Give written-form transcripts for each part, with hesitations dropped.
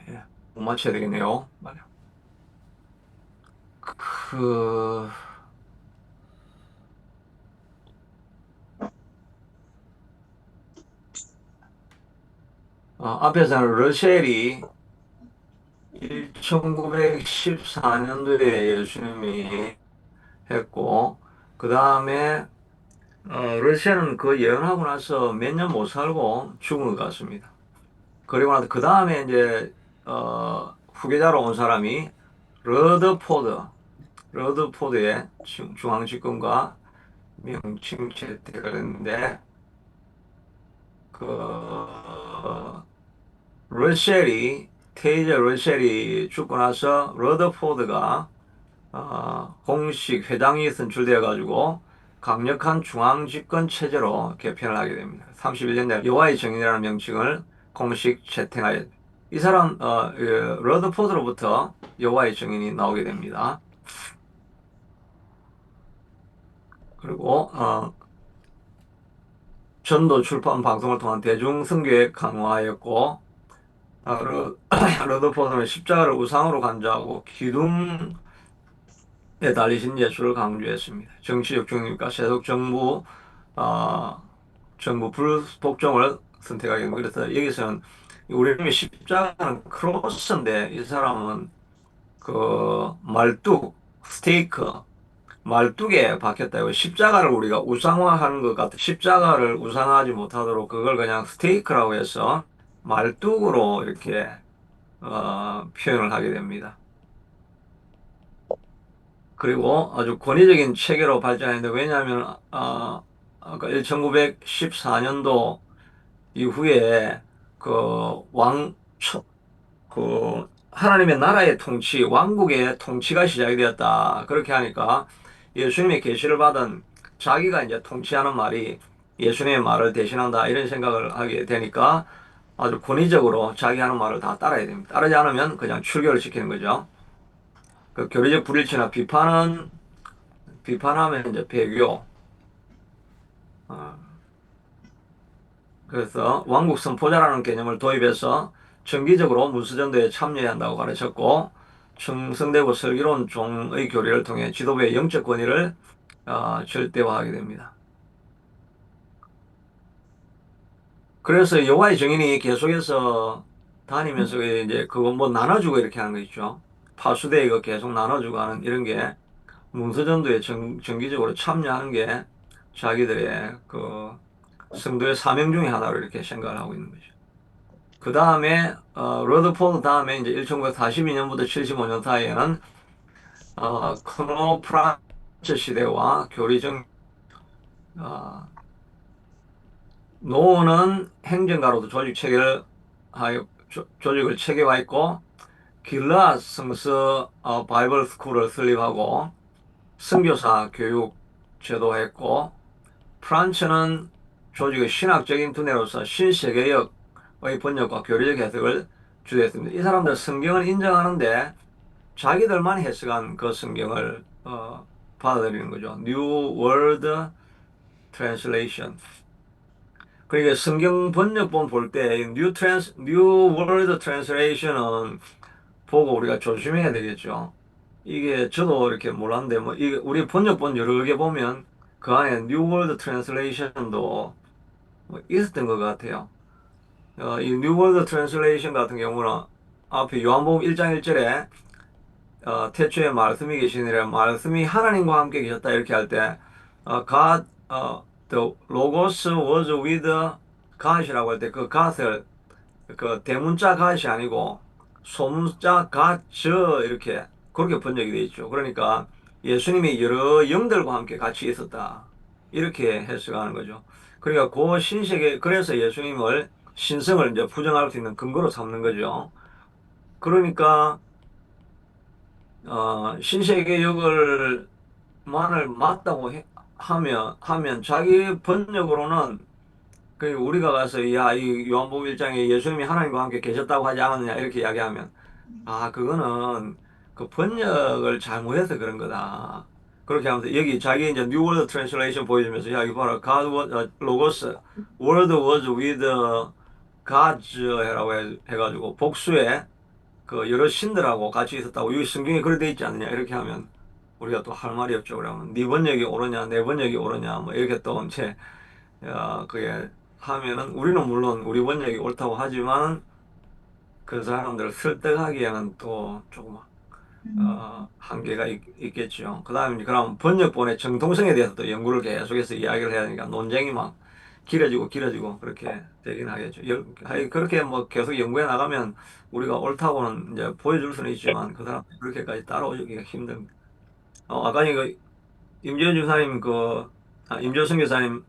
예. 못 맞춰야 되겠네요. 맞아요. 그, 앞에서는 러셀이 1914년도에 예수님이 했고, 그 다음에, 러셀은 그 예언하고 나서 몇 년 못 살고 죽은 것 같습니다. 그리고 나서 그 다음에 이제, 후계자로 온 사람이 러더포드, 러더포드의 중앙집권과 명칭 채택을 했는데, 그, 러셀이, 테이저 러셀이 죽고 나서 러더포드가 공식 회장이 선출되어 가지고 강력한 중앙 집권 체제로 개편을 하게 됩니다. 31년 내 여호와의 정인이라는 명칭을 공식 채택하여 이 사람 러더포드로부터 여호와의 정인이 나오게 됩니다. 그리고 전도 출판 방송을 통한 대중 선교에 강화하였고 러더포드는 십자가를 우상으로 간주하고 기둥 달리신 예수를 강조했습니다. 정치적 중립과 세속 어, 정부 불복종을 선택하게 됩니다. 그래서 여기서는 우리 십자가는 크로스인데 이 사람은 그 말뚝, 스테이크, 말뚝에 박혔다고 십자가를 우리가 우상화하는 것 같아. 십자가를 우상화하지 못하도록 그걸 그냥 스테이크라고 해서 말뚝으로 이렇게 표현을 하게 됩니다. 그리고 아주 권위적인 체계로 발전했는데 왜냐하면 아까 1914년도 이후에 그 그 하나님의 나라의 통치, 왕국의 통치가 시작이 되었다. 그렇게 하니까 예수님의 계시를 받은 자기가 이제 통치하는 말이 예수님의 말을 대신한다. 이런 생각을 하게 되니까 아주 권위적으로 자기 하는 말을 다 따라야 됩니다. 따르지 않으면 그냥 출교를 시키는 거죠. 그 교리적 불일치나 비판하면 이제 배교. 어, 그래서 왕국 선포자라는 개념을 도입해서 정기적으로 문수전도에 참여해야 한다고 가르쳤고 충성되고 슬기로운 종의 교리를 통해 지도부의 영적 권위를 절대화하게 됩니다. 그래서 여호와의 증인이 계속해서 다니면서 이제 그거 뭐 나눠주고 이렇게 하는 거 있죠. 파수대 이거 계속 나눠주고 하는 이런 게 문서전도에 정기적으로 참여하는 게 자기들의 그 성도의 사명 중에 하나로 이렇게 생각을 하고 있는 거죠. 그 다음에 러드포드 다음에 이제 1942년부터 75년 사이에는 크노 프란츠 시대와 교리적 어, 노는 행정가로도 조직 체계를 하여 조직을 체계화했고 길라 성서 바이블 스쿨을 설립하고 선교사 교육 제도했고 프란츠는 조직의 신학적인 두뇌로서 신세계역의 번역과 교리적 해석을 주도했습니다. 이 사람들 성경을 인정하는데 자기들만 해석한 그 성경을 받아들이는 거죠. New World Translation. 그러니까 성경 번역본 볼 때 New World Translation은 보고 우리가 조심해야 되겠죠. 이게 저도 이렇게 몰랐는데 뭐 이게 우리 번역본 여러 개 보면 그 안에 New World Translation도 뭐 있었던 것 같아요. 이 New World Translation 같은 경우는 앞에 요한복음 1장 1절에 태초에 말씀이 계시니라 말씀이 하나님과 함께 계셨다 이렇게 할 때 God, the Logos was with God이라고 할 때 그 God을 그 대문자 God이 아니고 소문자 God 이렇게 그렇게 번역이 되어 있죠. 그러니까 예수님이 여러 영들과 함께 같이 있었다 이렇게 해석하는 거죠. 그러니까 그 신세계 그래서 예수님을 신성을 이제 부정할 수 있는 근거로 삼는 거죠. 그러니까 신세계역을 만을 맞다고 하면 자기 번역으로는 그 우리가 가서 야, 이 요한복음 1장에 예수님이 하나님과 함께 계셨다고 하지 않았느냐 이렇게 이야기하면 그거는 그 번역을 잘못해서 그런 거다. 그렇게 하면서 여기 자기 이제 New World Translation 보여주면서 야, 이거 봐라. God was, Logos, Word was with 가즈해라고 해가지고 복수에 그 여러 신들하고 같이 있었다고 여기 성경에 그렇게 돼 있지 않느냐 이렇게 하면 우리가 또 할 말이 없죠. 그러면 네 번역이 옳으냐 내 번역이 옳으냐 뭐 이렇게 또 이제 그게 하면은 우리는 물론 우리 번역이 옳다고 하지만 그 사람들을 설득하기에는 또 조금 한계가 있겠죠. 그다음에 그럼 번역본의 정통성에 대해서 또 연구를 계속해서 이야기를 해야 되니까 논쟁이 막 길어지고 길어지고 그렇게 되긴 하겠죠. 그렇게 뭐 계속 연구해 나가면 우리가 옳다고는 이제 보여줄 수는 있지만 그 사람 그렇게까지 따라오기가 힘든. 아까 그 임재현 주사님 임재현 선교사님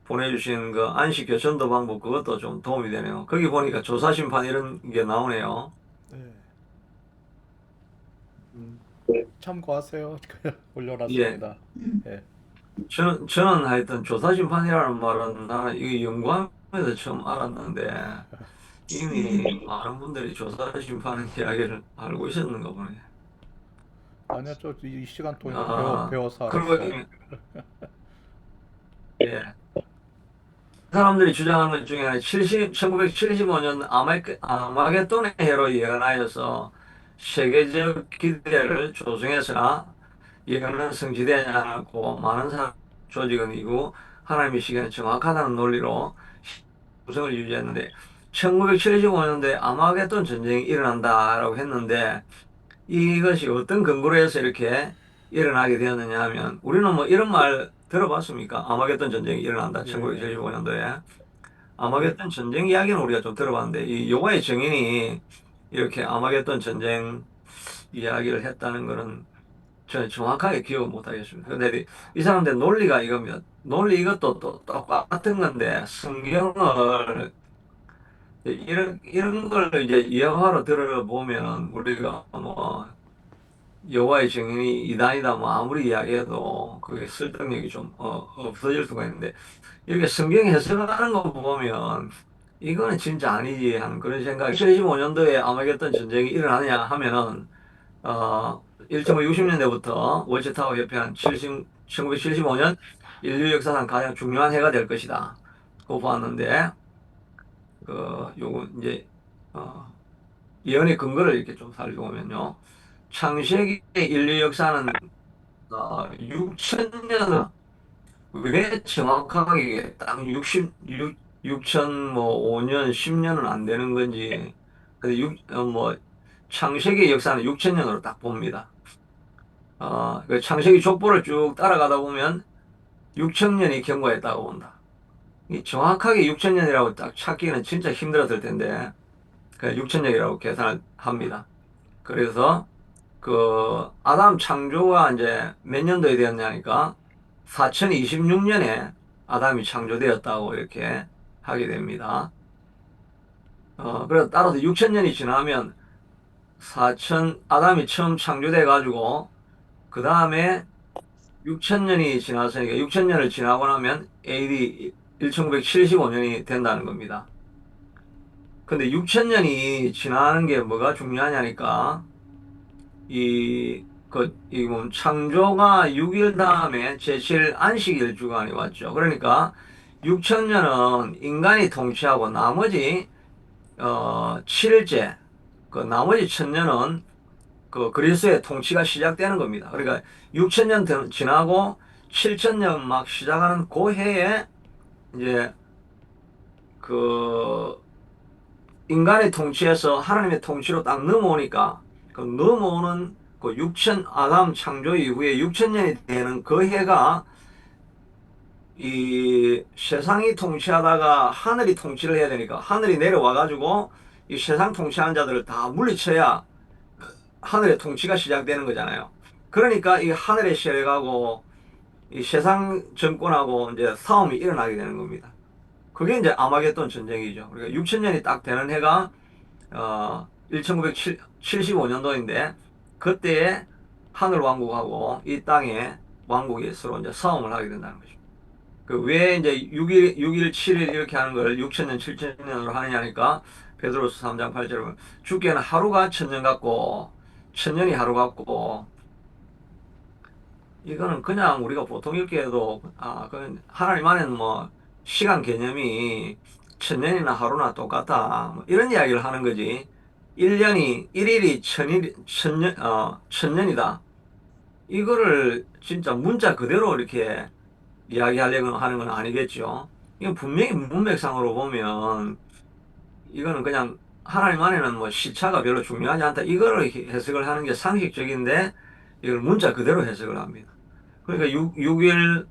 보내주신 그 안식 교천도 방법 그것도 좀 도움이 되네요. 거기 보니까 조사심판 이런 게 나오네요. 네. 음. 참고하세요. 예. 올려놨습니다. 예. 저는 하여튼 조사심판이라는 말은 나는 이게 연구하면서 처음 알았는데 이미 많은 분들이 조사심판 이야기를 알고 있었는가 보네. 아니요, 이 시간 동안 아, 배워서 그리고 알았어요. 예. 사람들이 주장하는 것 중에는 1975년 아마게돈의 해로 예언하여서 세계적 기대를 조성해서 예언은 성취되지 않았고 많은 사람 조직은 이후 하나님의 시간이 정확하다는 논리로 구성을 유지했는데 1975년도에 아마게돈 전쟁이 일어난다라고 했는데 이것이 어떤 근거로 해서 이렇게 일어나게 되었느냐 하면 우리는 뭐 이런 말 들어봤습니까? 아마게돈 전쟁이 일어난다. 예. 1975년도에. 아마겟돈 전쟁 이야기는 우리가 좀 들어봤는데 이 여호와의 증인이 이렇게 아마겟돈 전쟁 이야기를 했다는 거는 저는 정확하게 기억을 못 하겠습니다. 근데 이 사람들 논리가 이겁니다. 논리 이것도 또 똑같은 건데 성경을 이런 걸 이제 이해하러 들어보면 우리가 뭐 여호와의 증인이 이단이다 뭐 아무리 이야기해도 그게 설득력이 좀 없어질 수가 있는데 이렇게 성경 해석하는 거 보면 이거는 진짜 아니지 하는 그런 생각이 75년도에 아마겟돈 전쟁이 일어나느냐 하면은 1960년대부터 월체타워 협회한 1975년 인류 역사상 가장 중요한 해가 될 것이다. 그거 봤는데 요거 이제 어, 예언의 근거를 이렇게 좀 살펴보면요. 창세기 인류 역사는 6천년을 왜 정확하게 딱 6천 뭐 5년, 10년은 안 되는 건지. 근데 창세기 역사는 6천 년으로 딱 봅니다. 그 창세기 족보를 쭉 따라가다 보면 6천 년이 경과했다고 본다. 이 정확하게 6천 년이라고 딱 찾기는 진짜 힘들었을 텐데, 그 6천 년이라고 계산을 합니다. 그래서 아담 창조가 이제 몇 년도에 되었냐니까 4026년에 아담이 창조되었다고 이렇게 하게 됩니다. 그래서 따라서 6000년이 지나면 아담이 처음 창조돼 가지고 그 다음에 6000년이 지났으니까 6000년을 지나고 나면 AD 1975년이 된다는 겁니다. 근데 6000년이 지나는 게 뭐가 중요하냐니까 창조가 6일 다음에 제7 안식일 주간이 왔죠. 그러니까 6천년은 인간이 통치하고 나머지 7일째 나머지 1000년은 그 그리스도의 통치가 시작되는 겁니다. 그러니까 6천년 지나고 7천년 막 시작하는 그 해에 이제 그 인간의 통치에서 하나님의 통치로 딱 넘어오니까 그 넘어오는 그 6천 아담 창조 이후에 6천년이 되는 그 해가 이 세상이 통치하다가 하늘이 통치를 해야 되니까 하늘이 내려와 가지고 이 세상 통치하는 자들을 다 물리쳐야 하늘의 통치가 시작되는 거잖아요. 그러니까 이 하늘의 세력하고 이 세상 정권하고 이제 싸움이 일어나게 되는 겁니다. 그게 이제 아마겟돈 전쟁이죠. 그러니까 6천년이 딱 되는 해가 1975년도인데 그때에 하늘 왕국하고 이 땅의 왕국이 서로 이제 싸움을 하게 된다는 거죠. 그 왜 이제 6일, 7일 이렇게 하는 걸 6천년, 7천년으로 하느냐니까 베드로서 3장 8절에 보면 주께는 하루가 천년 같고 천년이 하루 같고 이거는 그냥 우리가 보통 읽기에도 그건 하나님 안에는 뭐 시간 개념이 천년이나 하루나 똑같다. 뭐 이런 이야기를 하는 거지. 1년이, 1일이 천년이다. 이거를 진짜 문자 그대로 이렇게 이야기하려고 하는 건 아니겠죠. 이건 분명히 문맥상으로 보면 이거는 그냥 하나님 안에는 뭐 시차가 별로 중요하지 않다. 이거를 해석을 하는 게 상식적인데 이걸 문자 그대로 해석을 합니다. 그러니까 6일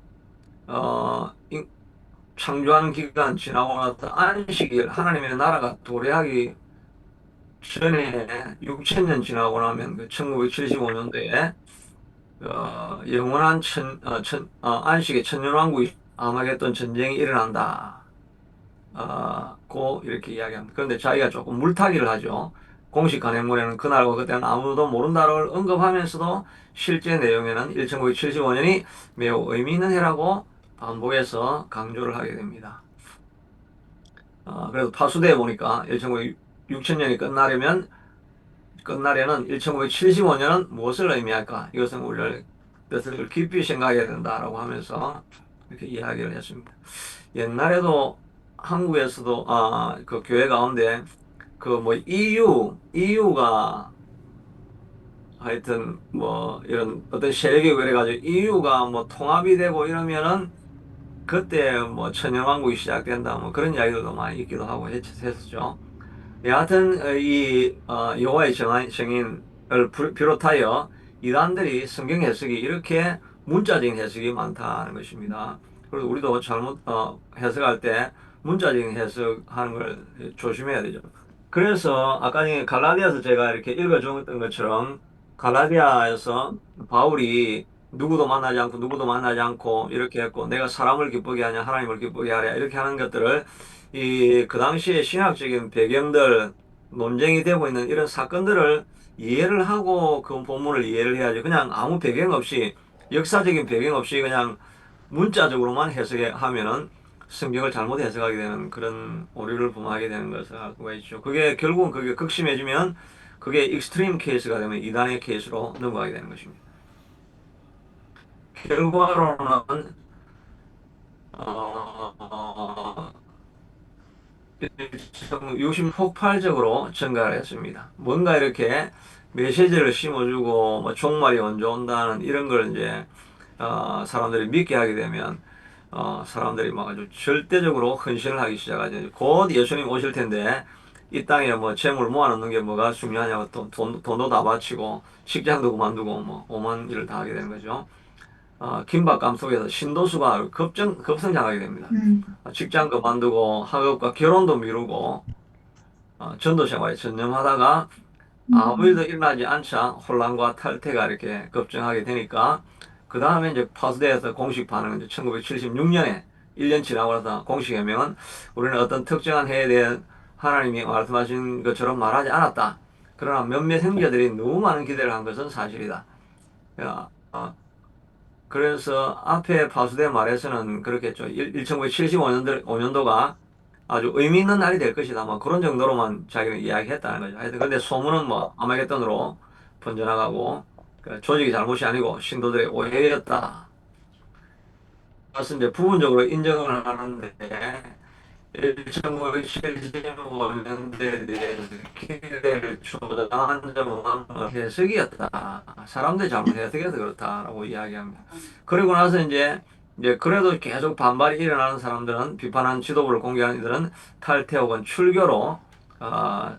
창조하는 기간 지나고 나서 안식일 하나님의 나라가 도래하기 전에 6천년 지나고 나면 그 1975년도에 영원한 안식의 천년왕국이 아마겟돈 전쟁이 일어난다. 고 이렇게 이야기합니다. 그런데 자기가 조금 물타기를 하죠. 공식 간행문에는 그날과 그때는 아무도 모른다를 언급하면서도 실제 내용에는 1975년이 매우 의미 있는 해라고 반복해서 강조를 하게 됩니다. 그래서 파수대에 보니까 1900년이 끝나려는 1975년은 무엇을 의미할까? 이것은 우리를 뜻을 깊이 생각해야 된다라고 하면서 이렇게 이야기를 했습니다. 옛날에도 한국에서도 그 교회 가운데 그 뭐 EU가 하여튼 뭐 이런 어떤 세력이 그래가지고 EU가 뭐 통합이 되고 이러면은 그때 뭐 천년왕국이 시작된다 뭐 그런 이야기들도 많이 있기도 하고 했었죠. 여하튼 여호와의 정인을 비롯하여 이단들이 성경 해석이 이렇게 문자적인 해석이 많다는 것입니다. 그리고 우리도 잘못 해석할 때 문자적인 해석하는 걸 조심해야 되죠. 그래서 아까 전에 갈라디아서 제가 이렇게 읽어줬던 것처럼 갈라디아에서 바울이 누구도 만나지 않고 이렇게 했고 내가 사람을 기쁘게 하냐 하나님을 기쁘게 하랴 이렇게 하는 것들을 그 당시에 신학적인 배경들 논쟁이 되고 있는 이런 사건들을 이해를 하고 그 본문을 이해를 해야지 그냥 아무 배경 없이 역사적인 배경 없이 그냥 문자적으로만 해석하면은 성경을 잘못 해석하게 되는 그런 오류를 범하게 되는 것을 알고 있죠. 그게 결국은 그게 극심해지면 그게 익스트림 케이스가 되면 이단의 케이스로 넘어가게 되는 것입니다. 결과로는 어, 욕심 폭발적으로 증가를 했습니다. 뭔가 이렇게 메시지를 심어주고 뭐 종말이 언제 온다는 이런 걸 이제 사람들이 믿게 하게 되면 사람들이 막 아주 절대적으로 헌신을 하기 시작하죠. 곧 예수님 오실 텐데 이 땅에 뭐 재물 모아놓는 게 뭐가 중요하냐고 돈도 다 바치고 직장도 그만두고 뭐 오만 일을 다 하게 되는 거죠. 긴박감 속에서 신도수가 급성장하게 됩니다. 직장 그만두고 학업과 결혼도 미루고 전도 생활에 전념하다가 아무 일도 일어나지 않자 혼란과 탈퇴가 이렇게 급증하게 되니까 그 다음에 이제 파수대에서 공식 반응은 이제 1976년에 1년 지나고 나서 공식 해명은 우리는 어떤 특정한 해에 대한 하나님이 말씀하신 것처럼 말하지 않았다. 그러나 몇몇 형제들이 너무 많은 기대를 한 것은 사실이다. 그래서 앞에 파수대 말에서는 그렇겠죠. 1975년도가 아주 의미 있는 날이 될 것이다. 뭐 그런 정도로만 자기는 이야기했다는 거죠. 하여튼 근데 소문은 뭐 아마겟돈으로 번져나가고 그 조직이 잘못이 아니고 신도들의 오해였다. 그것은 이제 부분적으로 인정을 하는데 1975년대에 대해서 기대를 조장한 점은 해석이었다. 사람들이 잘못 해석해서 그렇다라고 이야기합니다. 그리고 나서 이제 그래도 계속 반발이 일어나는 사람들은 비판한 지도부를 공개하는 이들은 탈퇴 혹은 출교로 어,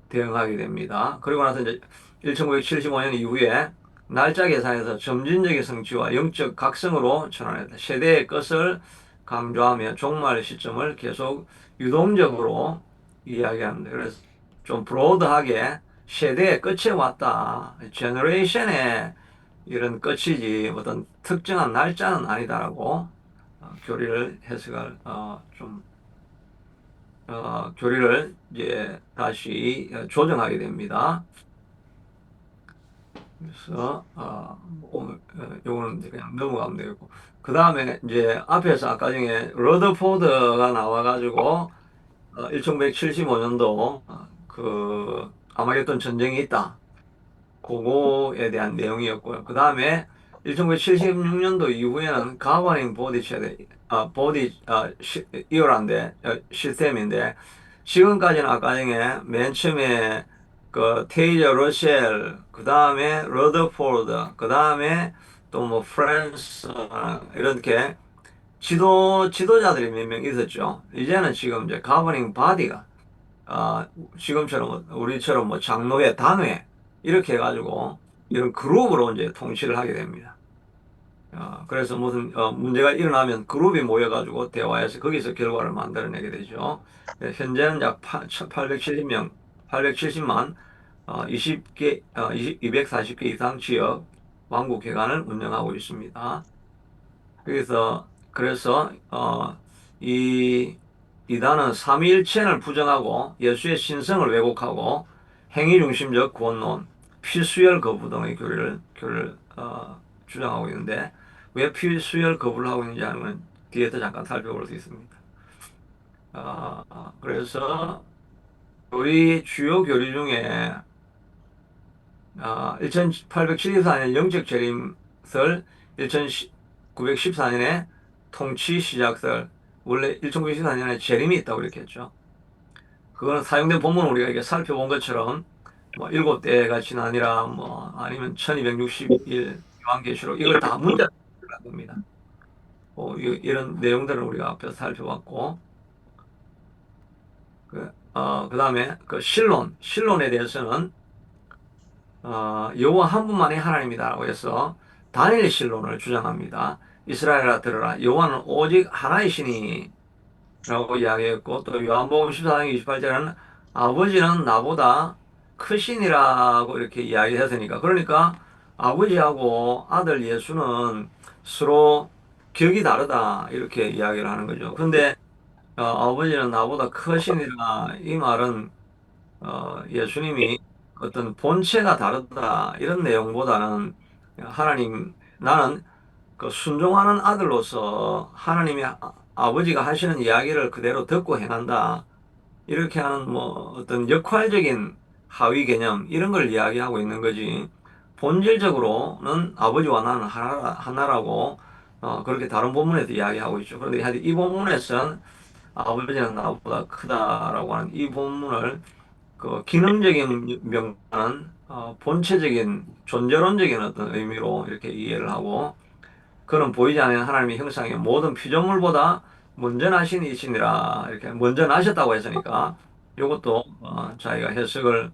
대응하게 됩니다. 그리고 나서 이제 1975년 이후에 날짜 계산에서 점진적인 성취와 영적 각성으로 전환했다. 세대의 끝을 강조하며 종말 시점을 계속 유동적으로 이야기합니다. 그래서 좀 브로드하게 세대의 끝에 왔다. 제너레이션의 이런 끝이지 어떤 특정한 날짜는 아니다라고 교리를 해석을 교리를 이제 다시 조정하게 됩니다. 그래서 오늘 요거는 이제 그냥 넘어가면 되겠고 그 다음에 이제 앞에서 아까 전에 러더포드가 나와가지고 1975년도 그 아마겟돈 전쟁이 있다. 그거에 대한 내용이었고요. 그 다음에 1976년도 이후에는 가버닝 보디 체제, 이어란데, 시스템인데, 지금까지는 아까 전에 맨 처음에 그 테일러 러셀, 그 다음에 러더포드, 그 다음에 또 뭐 프랜스, 이렇게 지도자들이 몇 명 있었죠. 이제는 지금 이제 가버닝 바디가 지금처럼 우리처럼 뭐 장로회, 단회 이렇게 해가지고 이런 그룹으로 이제 통치를 하게 됩니다. 그래서 무슨 문제가 일어나면 그룹이 모여가지고 대화해서 거기서 결과를 만들어내게 되죠. 현재는 약 870명, 870만 20개, 240개 이상 지역 왕국회관을 운영하고 있습니다. 그래서 이 이단은 삼위일체를 부정하고 예수의 신성을 왜곡하고 행위 중심적 구원론, 피수열 거부 등의 교리를 주장하고 있는데 왜 피수열 거부를 하고 있는지 하는 건 뒤에서 잠깐 살펴볼 수 있습니다. 그래서 우리 주요 교리 중에 1874년 영적 재림설, 1914년에 통치 시작설, 원래 1914년에 재림이 있다고 이렇게 했죠. 그거는 사용된 본문을 우리가 이렇게 살펴본 것처럼 뭐 일곱 대가 지나니라 뭐 아니면 1261 요한계시록 이걸 다 문자로 한 겁니다. 이런 내용들을 우리가 앞에서 살펴봤고 그다음에 그 신론에 대해서는 여호와 한 분만이 하나님이다라고 해서 다니엘 신론을 주장합니다. 이스라엘아 들으라 여호와는 오직 하나이시니 라고 이야기했고 또 요한복음 14장 28절에는 아버지는 나보다 크시니라고 이렇게 이야기했으니까 그러니까 아버지하고 아들 예수는 서로 격이 다르다 이렇게 이야기를 하는 거죠. 근데 아버지는 나보다 크시니라 이 말은 예수님이 어떤 본체가 다르다 이런 내용보다는 나는 그 순종하는 아들로서 하나님이 아버지가 하시는 이야기를 그대로 듣고 행한다. 이렇게 하는 뭐 어떤 역할적인 하위 개념 이런 걸 이야기하고 있는 거지. 본질적으로는 아버지와 나는 하나라고 그렇게 다른 본문에서 이야기하고 있죠. 그런데 하여튼 이 본문에서는 아버지는 나보다 크다라고 하는 이 본문을 그 기능적인 명과는 본체적인 존재론적인 어떤 의미로 이렇게 이해를 하고 그는 보이지 않는 하나님의 형상의 모든 피조물보다 먼저 나신 이시니라 이렇게 먼저 나셨다고 했으니까 이것도 자기가 해석을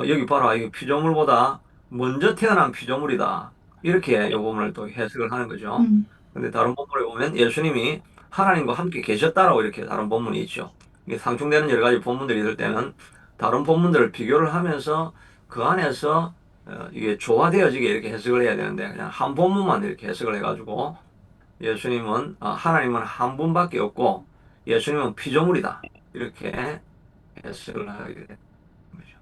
여기 봐라 이 피조물보다 먼저 태어난 피조물이다 이렇게 요 부분을 또 해석을 하는 거죠. 근데 다른 본문에 보면 예수님이 하나님과 함께 계셨다라고 이렇게 다른 본문이 있죠. 이게 상충되는 여러 가지 본문들이 있을 때는 다른 본문들을 비교를 하면서 그 안에서 이게 조화되어지게 이렇게 해석을 해야 되는데 그냥 한 본문만 이렇게 해석을 해가지고 하나님은 한 분밖에 없고 예수님은 피조물이다 이렇게 해석을 하게 되는 거죠.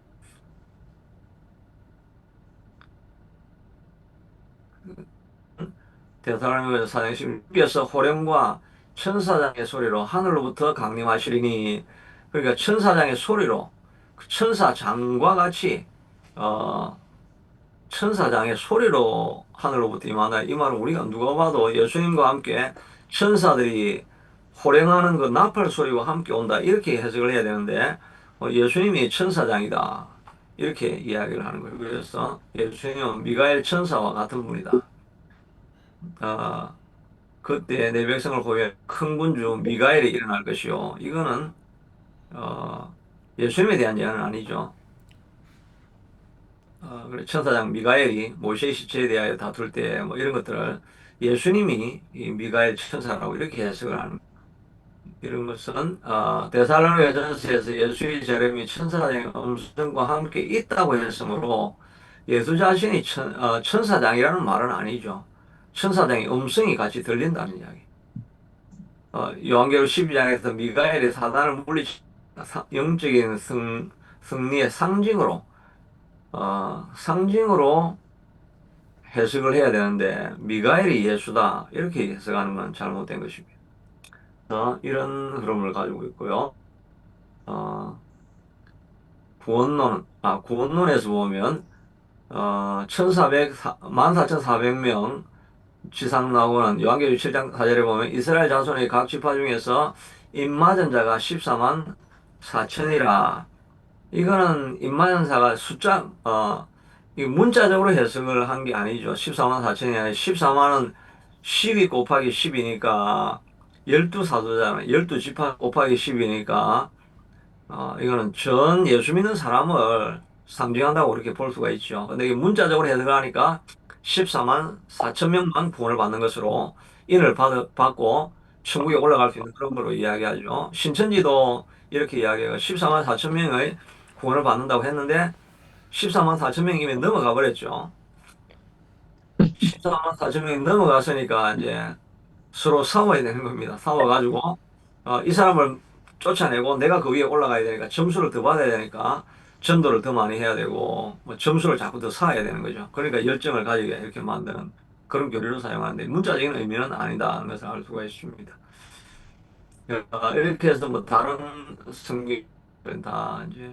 데살로니가서 4장 16절에서 호령과 천사장의 소리로 하늘로부터 강림하시리니 그러니까 천사장의 소리로 그 천사장과 같이 어, 천사장의 소리로 하늘로부터 임하다. 이 말은 우리가 누가 봐도 예수님과 함께 천사들이 호령하는 그 나팔 소리와 함께 온다. 이렇게 해석을 해야 되는데, 예수님이 천사장이다. 이렇게 이야기를 하는 거예요. 그래서 예수님은 미가엘 천사와 같은 분이다. 어, 그때 내 백성을 보여 큰 군주 미가엘이 일어날 것이요. 이거는, 예수님에 대한 예언은 아니죠. 그래, 천사장 미가엘이 모세의 시체에 대하여 다툴 때 뭐 이런 것들을 예수님이 이 미가엘 천사라고 이렇게 해석을 하는 이런 것은 데살로니가전서에서 예수의 재림이 천사장의 음성과 함께 있다고 했으므로 예수 자신이 천사장이라는 말은 아니죠. 천사장의 음성이 같이 들린다는 이야기. 요한계시록 12장에서 미가엘이 사단을 물리치 영적인 승리의 상징으로 해석을 해야 되는데 미가엘이 예수다 이렇게 해석하는 건 잘못된 것입니다. 이런 흐름을 가지고 있고요. 구원론에서 보면 14,400명 지상 나오는 요한계시록 7장 4절에 보면 이스라엘 자손의 각 지파 중에서 입맞은 자가 14만 4천이라. 이거는 입맞은 자가 이 문자적으로 해석을 한 게 아니죠. 14만 4천이 아니라 14만은 12 곱하기 10이니까 12사도잖아요. 12지파 곱하기 10이니까 이거는 전 예수 믿는 사람을 상징한다고 그렇게 볼 수가 있죠. 근데 이게 문자적으로 해석을 하니까 14만 4천 명만 구원을 받는 것으로 인을 받고 천국에 올라갈 수 있는 그런 걸로 이야기하죠. 신천지도 이렇게 이야기해요. 14만 4천 명의 구원을 받는다고 했는데 14만 4천 명이 이미 넘어가 버렸죠. 14만 4천 명이 넘어갔으니까 이제 서로 싸워야 되는 겁니다. 싸워가지고 이 사람을 쫓아내고 내가 그 위에 올라가야 되니까 점수를 더 받아야 되니까 전도를 더 많이 해야 되고 뭐 점수를 자꾸 더 쌓아야 되는 거죠. 그러니까 열정을 가지게 이렇게 만드는 그런 교리로 사용하는데 문자적인 의미는 아니다는 것을 알 수가 있습니다. 이렇게 해서 뭐 다른 성경은 다 이제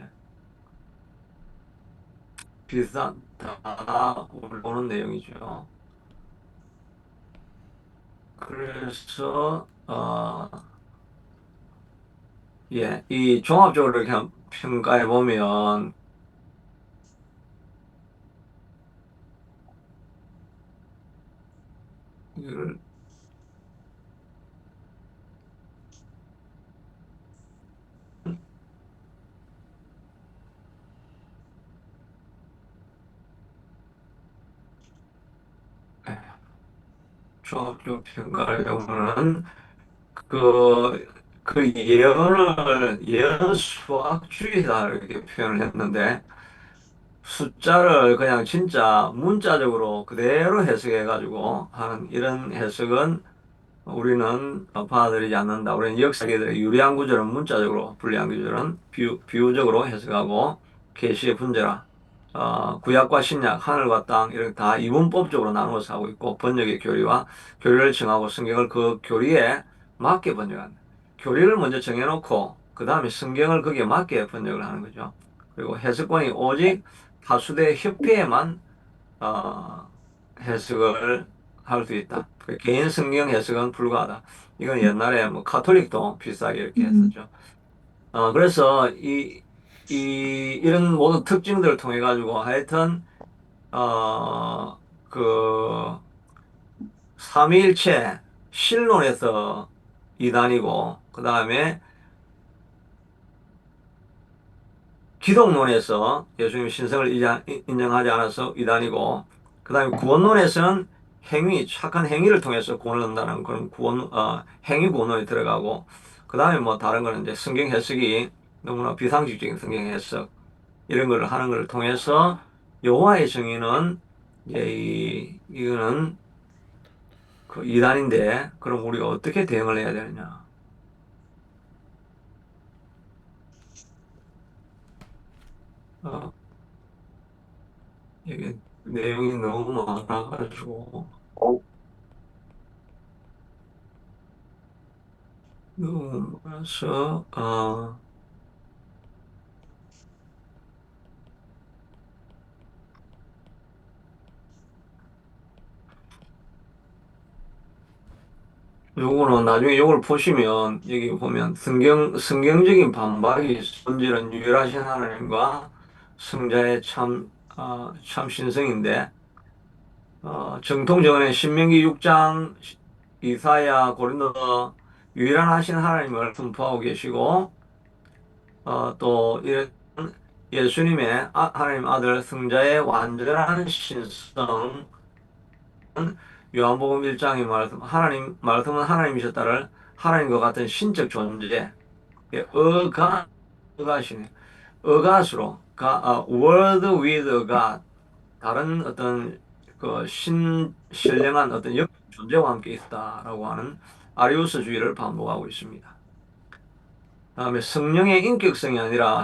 비슷한 다 올라오는 내용이죠. 그래서 예, 이 종합적으로 이렇게 평가해 보면 이걸 예, 종합적으로 평가해 보면은 그, 그 예언을 수학주의다 이렇게 표현을 했는데 숫자를 그냥 진짜 문자적으로 그대로 해석해가지고 하는 이런 해석은 우리는 받아들이지 않는다. 우리는 역사계들의 유리한 구절은 문자적으로, 불리한 구절은 비유적으로 해석하고 계시의 분자라. 구약과 신약, 하늘과 땅 이렇게 다 이분법적으로 나누어서 하고 있고 번역의 교리와 교리를 정하고 성경을 그 교리에 맞게 번역한다. 교리를 먼저 정해놓고 그 다음에 성경을 거기에 맞게 번역을 하는 거죠. 그리고 해석권이 오직 다수대 협회에만 어, 해석을 할 수 있다. 그 개인 성경 해석은 불가하다. 이건 옛날에 뭐 카톨릭도 비슷하게 이렇게 했었죠. 그래서 이런 모든 특징들을 통해 가지고 하여튼 그 삼위일체 신론에서 이단이고 그 다음에 기독론에서 예수님 신성을 인정하지 않아서 이단이고, 그 다음에 구원론에서는 착한 행위를 통해서 구원을 얻는다는 그런 행위 구원론이 들어가고, 그 다음에 뭐 다른 거는 이제 성경 해석이 너무나 비상식적인 성경 해석, 이런 걸 하는 걸 통해서 여호와의 정의는 이제 이거는 그 이단인데, 그럼 우리가 어떻게 대응을 해야 되느냐. 어, 이게 내용이 너무 많아가지고. 그래서 요거는 나중에 요걸 보시면 여기 보면 성경적인 반박이 본질은 유일하신 하나님과 성자의 참 신성인데 정통정언의 신명기 6장 이사야 고린도 유일한 하신 하나님을 선포하고 계시고 또 이런 예수님의 하나님 아들 성자의 완전한 신성 요한복음 1장의 말씀은 하나님이셨다를 하나님과 같은 신적 존재, 예, 어가시네. 어가수로, word with God, 다른 어떤 신령한 어떤 존재와 함께 있다라고 하는 아리우스주의를 반복하고 있습니다. 다음에 성령의 인격성이 아니라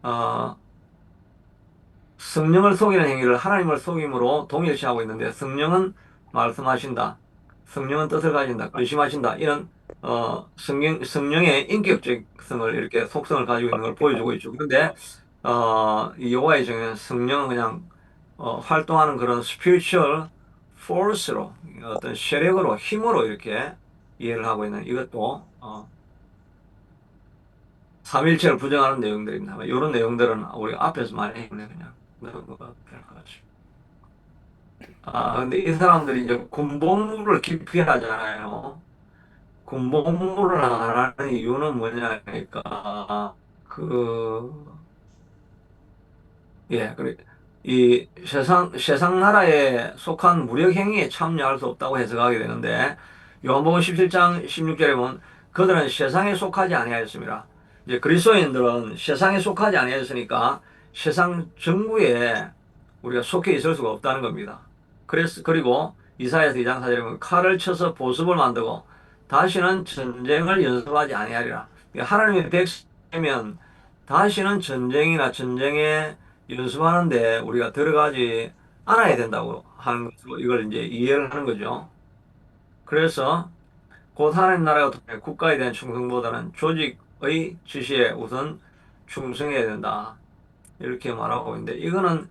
어, 성령을 속이는 행위를 하나님을 속임으로 동일시하고 있는데 성령은 말씀하신다. 성령은 뜻을 가진다. 근심하신다. 이런 성령의 인격적성을 이렇게 속성을 가지고 있는 걸 보여주고 있죠. 그런데 이 여호와의 정의는 성령은 그냥 활동하는 그런 spiritual force로 어떤 세력으로 힘으로 이렇게 이해를 하고 있는 이것도 삼일체를 부정하는 내용들입니다. 이런 내용들은 우리가 앞에서 많이 했네 그냥 넘어가도 될 것 같습니다. 근데 이 사람들이 이제 군복무를 기피하잖아요. 군복무를 안 하는 이유는 뭐냐니까 그 예, 그래. 이 세상 나라에 속한 무력 행위에 참여할 수 없다고 해석하게 되는데, 요한복음 17장 16절에 보면 그들은 세상에 속하지 아니하였습니다. 이제 그리스도인들은 세상에 속하지 아니하였으니까 세상 정부에 우리가 속해 있을 수가 없다는 겁니다. 그리고 이사야서 2장 4절에 보면 칼을 쳐서 보습을 만들고 다시는 전쟁을 연습하지 아니하리라. 하나님의 백성이면 다시는 전쟁이나 전쟁에 연습하는데 우리가 들어가지 않아야 된다고 하는 것으로 이걸 이제 이해를 하는 거죠. 그래서 곧 하나님 나라가 통해 국가에 대한 충성보다는 조직의 지시에 우선 충성해야 된다. 이렇게 말하고 있는데 이거는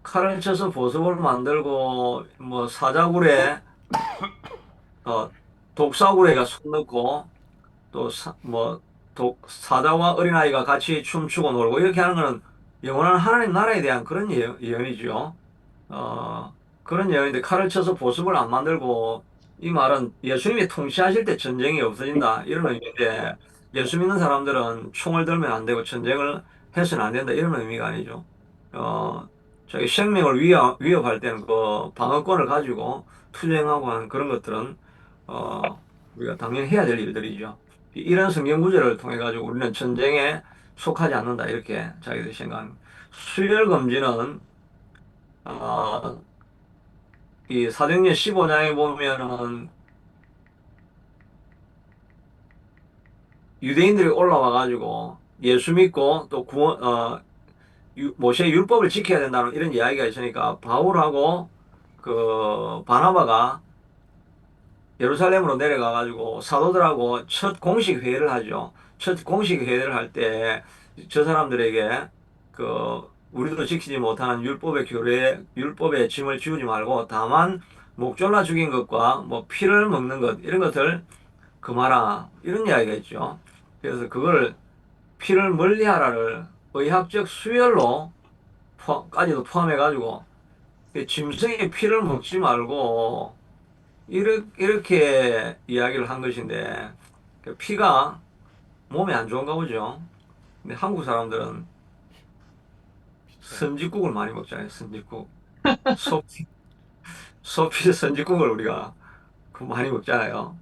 칼을 쳐서 보습을 만들고 뭐 사자굴에 어, 독사굴에가 손 넣고 또 사자와 어린아이가 같이 춤추고 놀고 이렇게 하는 거는 영원한 하나님 나라에 대한 그런 예언이죠. 어, 그런 예언인데 칼을 쳐서 보습을 안 만들고 이 말은 예수님이 통치하실 때 전쟁이 없어진다 이런 의미인데 예수 믿는 사람들은 총을 들면 안 되고 전쟁을 해서는 안 된다 이런 의미가 아니죠. 자기 생명을 위협할 때는 그 방어권을 가지고 투쟁하고 하는 그런 것들은 우리가 당연히 해야 될 일들이죠. 이런 성경 구절을 통해 가지고 우리는 전쟁에 속하지 않는다 이렇게 자기들이 생각합니다. 수혈 금지는 어, 이 사도행전 15장에 보면은 유대인들이 올라와 가지고 예수 믿고 또 모세의 율법을 지켜야 된다는 이런 이야기가 있으니까 바울하고 그 바나바가 예루살렘으로 내려가 가지고 사도들하고 첫 공식 회의를 하죠. 첫 공식 회의를 할 때 저 사람들에게 우리도 지키지 못하는 율법의 짐을 지우지 말고 다만 목졸라 죽인 것과 뭐 피를 먹는 것 이런 것들 금하라 이런 이야기가 있죠. 그래서 그걸 피를 멀리하라를 의학적 수혈로 까지도 포함해 가지고 짐승의 피를 먹지 말고 이렇게 이야기를 한 것인데 그 피가 몸에 안 좋은가 보죠. 근데 한국 사람들은 비싸요. 선짓국을 많이 먹잖아요. 선짓국. 소피, 소피 선짓국을 우리가 많이 먹잖아요.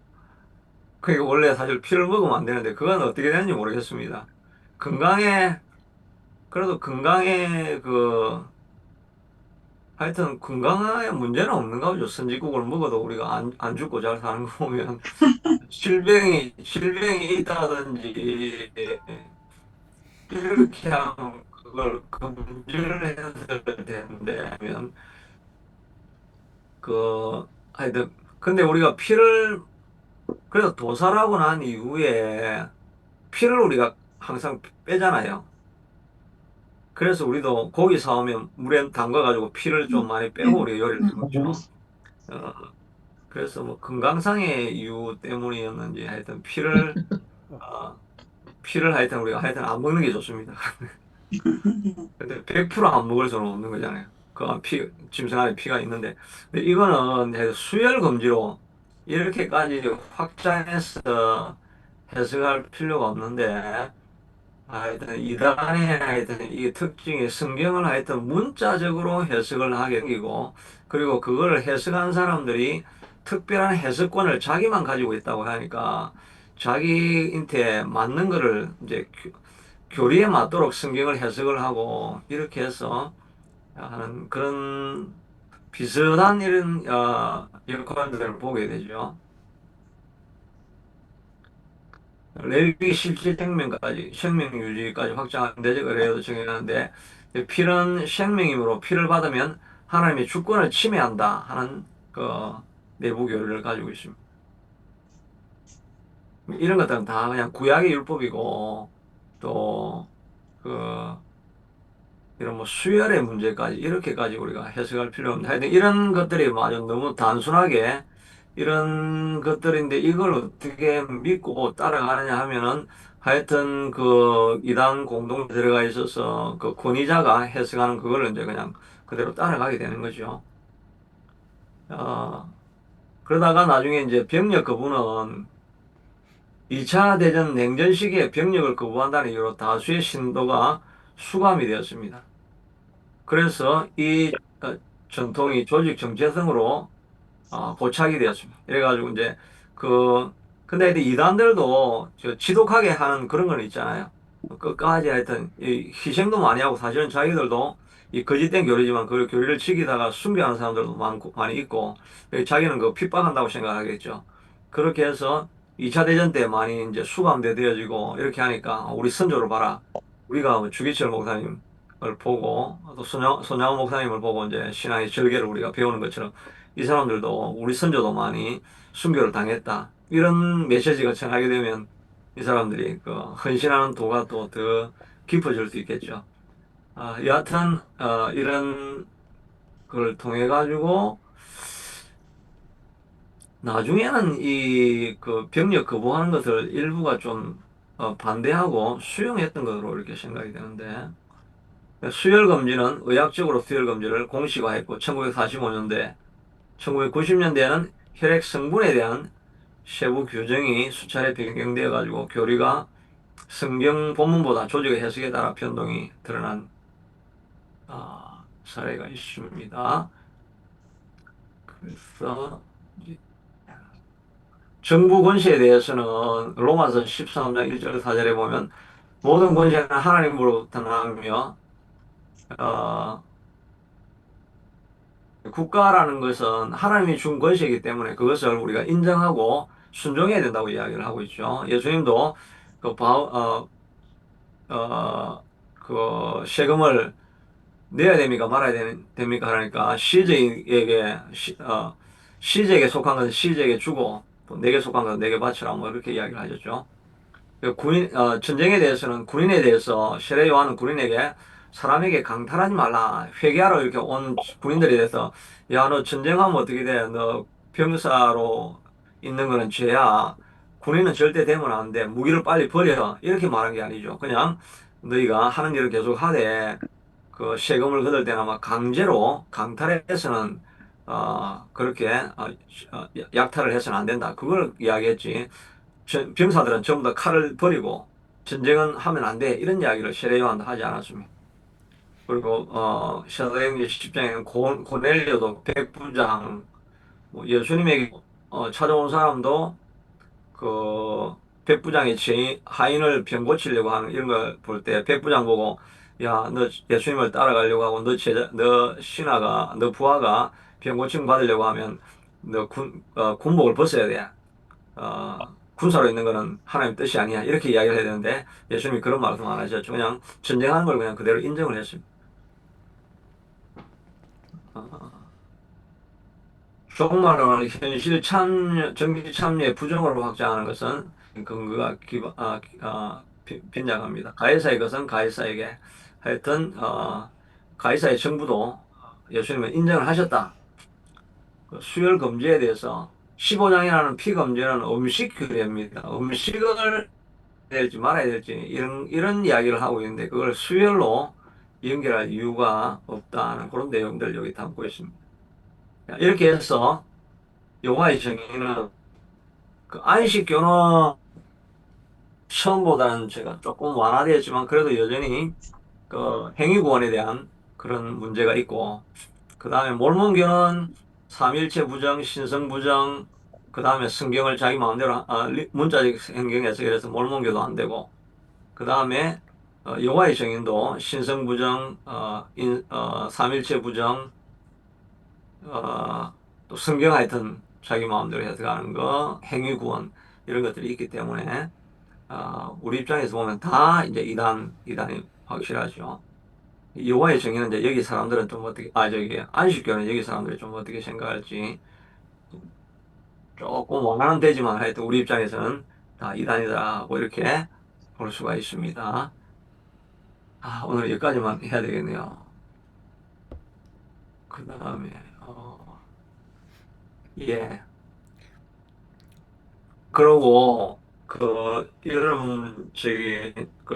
그러니까 원래 사실 피를 먹으면 안 되는데 그건 어떻게 되는지 모르겠습니다. 건강에 그래도 건강에 하여튼 건강에 문제는 없는가 보죠. 선짓국을 먹어도 우리가 안 죽고 잘 사는 거 보면 질병이 있다든지 이렇게 하면 그걸 금지를 해야 되는데 하면 하여튼 근데 우리가 피를 그래서 도살하고 난 이후에 피를 우리가 항상 빼잖아요. 그래서 우리도 고기 사오면 물에 담가가지고 피를 좀 많이 빼고 우리가 요리를 해 먹죠. 어, 그래서 뭐 건강상의 이유 때문이었는지 하여튼 어, 피를 하여튼 우리가 하여튼 안 먹는 게 좋습니다. 근데 100%안 먹을 수는 없는 거잖아요. 짐승 안에 피가 있는데. 근데 이거는 수혈 금지로 이렇게까지 확장해서 해석할 필요가 없는데, 하여튼 이단의 하여튼 이 특징이 성경을 하여튼 문자적으로 해석을 하게 생기고, 그리고 그걸 해석한 사람들이 특별한 해석권을 자기만 가지고 있다고 하니까, 자기한테 맞는 거를 이제 교리에 맞도록 성경을 해석을 하고 이렇게 해서 하는 그런 비슷한 이런 역할들을 보게 되죠. 레위기 17생명까지 생명 유지까지 확장한 대적 의례도 정해놨는데 필은 생명이므로 피를 받으면 하나님의 주권을 침해한다 하는 그 내부 교리를 가지고 있습니다. 이런 것들은 다 그냥 구약의 율법이고 또그 이런 뭐 수열의 문제까지 이렇게까지 우리가 해석할 필요 없는데 하여튼 이런 것들이 아주 너무 단순하게 이런 것들인데 이걸 어떻게 믿고 따라가느냐 하면은 하여튼 그 이단 공동에 들어가 있어서 그 권위자가 해석하는 그걸 이제 그냥 그대로 따라가게 되는 거죠. 어, 그러다가 나중에 이제 병력 거부는 2차 대전 냉전 시기에 병력을 거부한다는 이유로 다수의 신도가 수감이 되었습니다. 그래서 이 전통이 조직 정체성으로 고착이 되었습니다. 이래가지고 이제 그 근데 이단들도 저 지독하게 하는 그런 건 있잖아요. 끝까지 하여튼 이 희생도 많이 하고 사실은 자기들도 이 거짓된 교리지만 그 교리를 지키다가 순교하는 사람들도 많고 많이 있고 자기는 그 핍박한다고 생각하겠죠. 그렇게 해서 2차 대전 때 많이 이제 수감돼 되어지고 이렇게 하니까 우리 선조를 봐라. 우리가 뭐 주기철 목사님을 보고 또 손양호 목사님을 보고 이제 신앙의 절개를 우리가 배우는 것처럼 이 사람들도 우리 선조도 많이 순교를 당했다. 이런 메시지가 전하게 되면 이 사람들이 그 헌신하는 도가 또 더 깊어질 수 있겠죠. 여하튼 이런 걸 통해 가지고 나중에는 이 그 병력 거부하는 것을 일부가 좀 반대하고 수용했던 것으로 이렇게 생각이 되는데 수혈 금지는 의학적으로 수혈 금지를 공식화했고 1945년대 1990년대에는 혈액 성분에 대한 세부 규정이 수차례 변경되어 가지고 교리가 성경 본문보다 조직의 해석에 따라 변동이 드러난 사례가 있습니다. 그래서 이제 정부 권세에 대해서는 로마서 13장 1절 4절에 보면 모든 권세는 하나님으로부터 나오며 어, 국가라는 것은 하나님이 준 권세이기 때문에 그것을 우리가 인정하고 순종해야 된다고 이야기를 하고 있죠. 예수님도 그 그 세금을 내야 됩니까? 말아야 됩니까? 하니까 시저에게 속한 것은 시저에게 주고 또 내게 속한 것은 내게 바치라 뭐 이렇게 이야기를 하셨죠. 전쟁에 대해서는 군인에 대해서 세례 요한은 군인에게 사람에게 강탈하지 말라. 회개하러 이렇게 온 군인들에 대해서 야, 너 전쟁하면 어떻게 돼? 너 병사로 있는 거는 죄야. 군인은 절대 되면 안 돼. 무기를 빨리 버려. 이렇게 말한 게 아니죠. 그냥 너희가 하는 일을 계속 하되 그 세금을 거둘 때는 아마 강제로 강탈해서는 그렇게 약탈을 해서는 안 된다. 그걸 이야기했지. 병사들은 전부 다 칼을 버리고 전쟁은 하면 안 돼. 이런 이야기를 세례요한도 하지 않았습니다. 그리고 사도행전 10장에는 고넬료도 백부장 뭐 예수님에게 찾아온 사람도 그 백부장이 하인을 병 고치려고 하는 이런 걸 볼 때 백부장 보고 야, 너 예수님을 따라가려고 하고 너 신하가 너 부하가 병 고침 받으려고 하면 너 군복을 벗어야 돼. 군사로 있는 거는 하나님 뜻이 아니야. 이렇게 이야기를 해야 되는데 예수님이 그런 말씀 안 하셨죠. 그냥 전쟁하는 걸 그냥 그대로 인정을 했습니다. 어, 조금만은 현실 참여, 정치 참여의 부정으로 확장하는 것은 근거가 빈약합니다. 가해사의 것은 가해사에게 하여튼 가해사의 정부도 예수님은 인정을 하셨다. 그 수혈 금지에 대해서 15장이라는 피금지는 음식 규례입니다. 음식을 될지 말아야 될지 이런 이야기를 하고 있는데 그걸 수혈로 연결할 이유가 없다는 그런 내용들 여기 담고 있습니다. 이렇게 해서 여호와의 정의는 그 안식교는 처음보다는 제가 조금 완화되었지만 그래도 여전히 그 행위구원에 대한 그런 문제가 있고 그 다음에 몰몬교는 삼일체 부정, 신성 부정, 그 다음에 성경을 자기 마음대로 문자적 성경 해석해서 몰몬교도 안 되고 그 다음에 여호와의 증인도 신성 부정, 삼일체 부정, 또 성경 하여튼 자기 마음대로 해석하는 거, 행위 구원 이런 것들이 있기 때문에 우리 입장에서 보면 다 이제 이단이 확실하죠. 여호와의 증인은 이제 여기 사람들은 좀 어떻게, 저기 안식교는 여기 사람들이 좀 어떻게 생각할지 조금 원하는 되지만 하여튼 우리 입장에서는 다 이단이다 하고 이렇게 볼 수가 있습니다. 오늘 여기까지만 해야 되겠네요. 그 다음에, 예. 그러고, 여러분,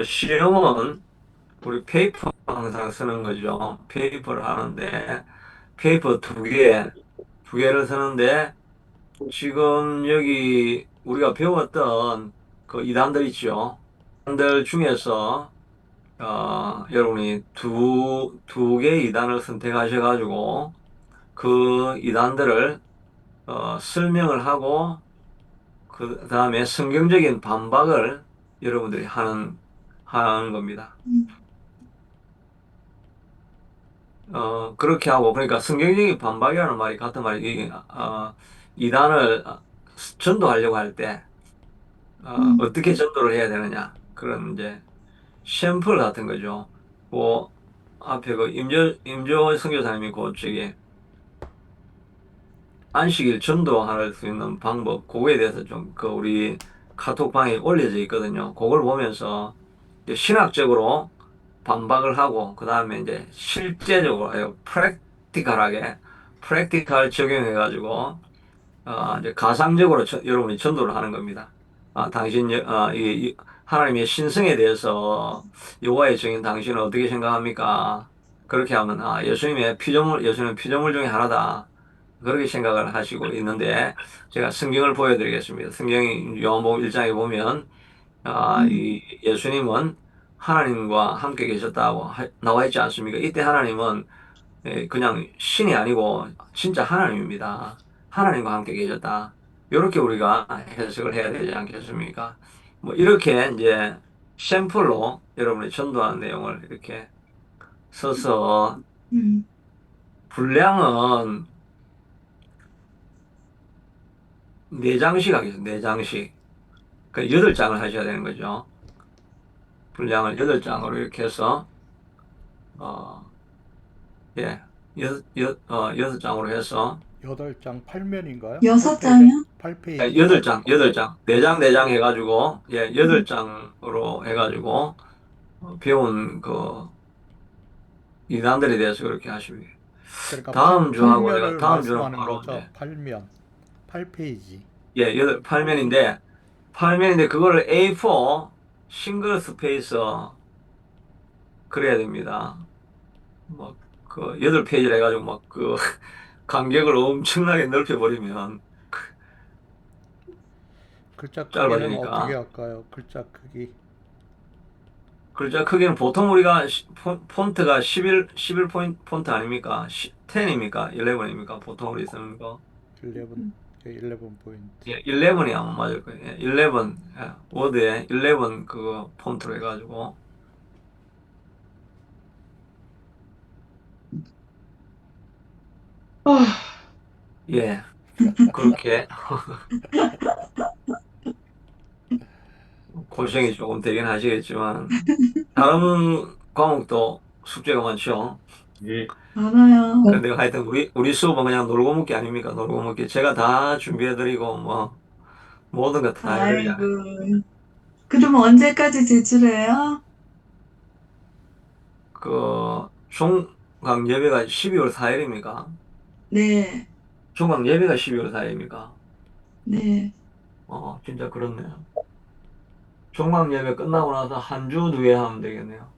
시험은 우리 페이퍼 항상 쓰는 거죠. 페이퍼를 하는데, 페이퍼 두 개를 쓰는데, 지금 여기 우리가 배웠던 그 이단들 있죠. 이단들 중에서 여러분이 두 개의 이단을 선택하셔가지고 그 이단들을 설명을 하고 그 다음에 성경적인 반박을 여러분들이 하는 겁니다. 그렇게 하고 그러니까 성경적인 반박이라는 말이 같은 말이 이단을 전도하려고 할 때 어떻게 전도를 해야 되느냐 그런 이제 샘플 같은 거죠. 뭐 앞에 그 임조 선교사님이 그 저기 안식일 전도할 수 있는 방법 그거에 대해서 좀 그 우리 카톡방에 올려져 있거든요. 그걸 보면서 이제 신학적으로 반박을 하고 그 다음에 이제 실제적으로 프랙티컬하게 프랙티컬 적용해 가지고 이제 가상적으로 여러분이 전도를 하는 겁니다. 하나님의 신성에 대해서 여호와의 정인 당신은 어떻게 생각합니까? 그렇게 하면 예수님은 피조물 중에 하나다. 그렇게 생각을 하시고 있는데 제가 성경을 보여드리겠습니다. 성경이 요한복음 1장에 보면 이 예수님은 하나님과 함께 계셨다고 나와 있지 않습니까? 이때 하나님은 그냥 신이 아니고 진짜 하나님입니다. 하나님과 함께 계셨다. 이렇게 우리가 해석을 해야 되지 않겠습니까? 뭐 이렇게 이제 샘플로 여러분이 전도하는 내용을 이렇게 써서 음, 분량은 네장씩 하겠습니다. 네장씩. 그 8장을 하셔야 되는 거죠. 분량을 8장으로 이렇게 해서 어, 예, 6장으로 해서 8장 8면인가요? 6장이요? 8페이지인가요? 8장. 4장 해가지고, 8장으로 해가지고, 배운 이단들에 대해서 그렇게 하시고요. 그러니까 다음 주하고 제가 8면을 다음 주는 말씀하는 바로 거죠. 8면. 8페이지. 8면인데, 그거를 A4 싱글 스페이스 그래야 됩니다. 뭐, 8페이지를 해가지고 간격을 엄청나게 넓혀버리면 글자 크기는 어떻게 짧아지니까. 할까요? 글자 크기. 글자 크기는 보통 우리가 폰트가 11 폰트 아닙니까? 10입니까? 11입니까? 보통 우리 쓰는 거. 11, 11 포인트. 11이 아마 맞을 거예요. 11, 워드에 11 그거 폰트로 해가지고. 예, 그렇게 고생이 조금 되긴 하시겠지만, 다른 과목도 숙제가 많죠. 예. 많아요. 근데 하여튼 우리 수업은 그냥 놀고 먹기 아닙니까? 놀고 먹기. 제가 다 준비해드리고, 모든 거 다 아이고. 해드리잖아요. 그럼 언제까지 제출해요? 총각 예배가 12월 4일입니까? 네, 총각 예배가 12월 4일입니까? 네. 진짜 그렇네요. 총각 예배 끝나고 나서 한 주 뒤에 하면 되겠네요.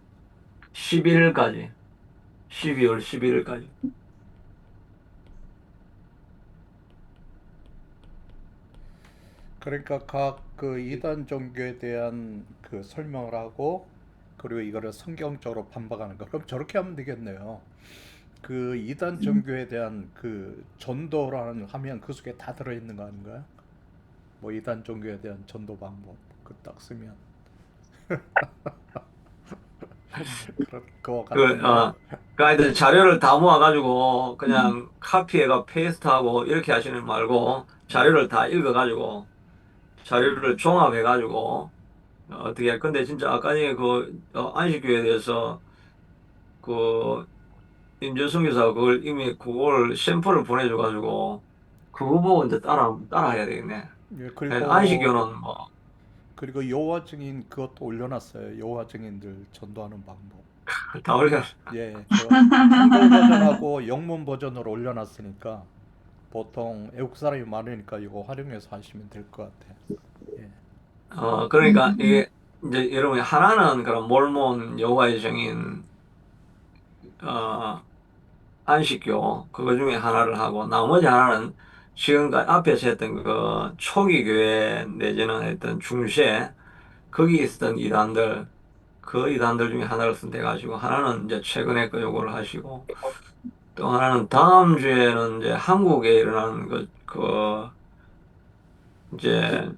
11일까지. 12월 11일까지. 그러니까 각 그 이단 종교에 대한 그 설명을 하고 그리고 이거를 성경적으로 반박하는 거. 그럼 저렇게 하면 되겠네요. 그 이단 종교에 대한 그 전도라는 하면 그 속에 다 들어있는 거 아닌가요? 뭐 이단 종교에 대한 전도 방법 그 딱 쓰면 그럴 것 같은데. 하여튼 자료를 다 모아가지고 그냥 카피해가 페이스트하고 이렇게 하시는 말고 자료를 다 읽어가지고 자료를 종합해가지고 어떻게 할 건데 진짜 아까 전에 안식교에 대해서 그 임재승 교사가 그걸 이미 그걸 샘플을 보내줘가지고 그거 보고 이제 따라해야 되겠네. 예, 안식교는 그리고 여호와 증인 그것도 올려놨어요. 여호와 증인들 전도하는 방법. 다 올려. 예, 저 한글 버전하고 영문 버전으로 올려놨으니까 보통 외국 사람이 많으니까 이거 활용해서 하시면 될 것 같아요. 예. 그러니까 음, 이게 이제 여러분이 하나는 그런 몰몬 여호와의 증인 어, 안식교 그거 중에 하나를 하고 나머지 하나는 지금까지 앞에서 했던 그 초기 교회 내지는 했던 중세 거기 있었던 이단들 그 이단들 중에 하나를 선택해 가지고 하나는 이제 최근에 그 요거를 하시고 또 하나는 다음 주에는 이제 한국에 일어나는 그 이제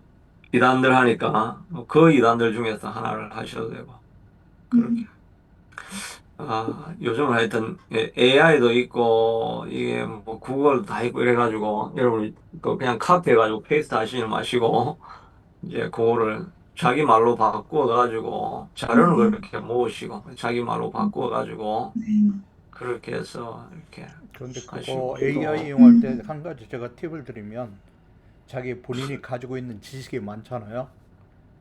이단들 하니까 그 이단들 중에서 하나를 하셔도 되고 그렇게. 음, 요즘은 하여튼 AI도 있고 이게 뭐 구글도 다 있고 이래가지고 여러분 그 그냥 카피해가지고 페이스트 하시지 마시고 이제 그거를 자기 말로 바꾸어가지고 자료는 네, 그렇게 모으시고 자기 말로 바꾸어가지고 네. 그렇게 해서 이렇게 그런데 그거 하시고 AI 또 이용할 때 음, 한 가지 제가 팁을 드리면 자기 본인이 가지고 있는 지식이 많잖아요.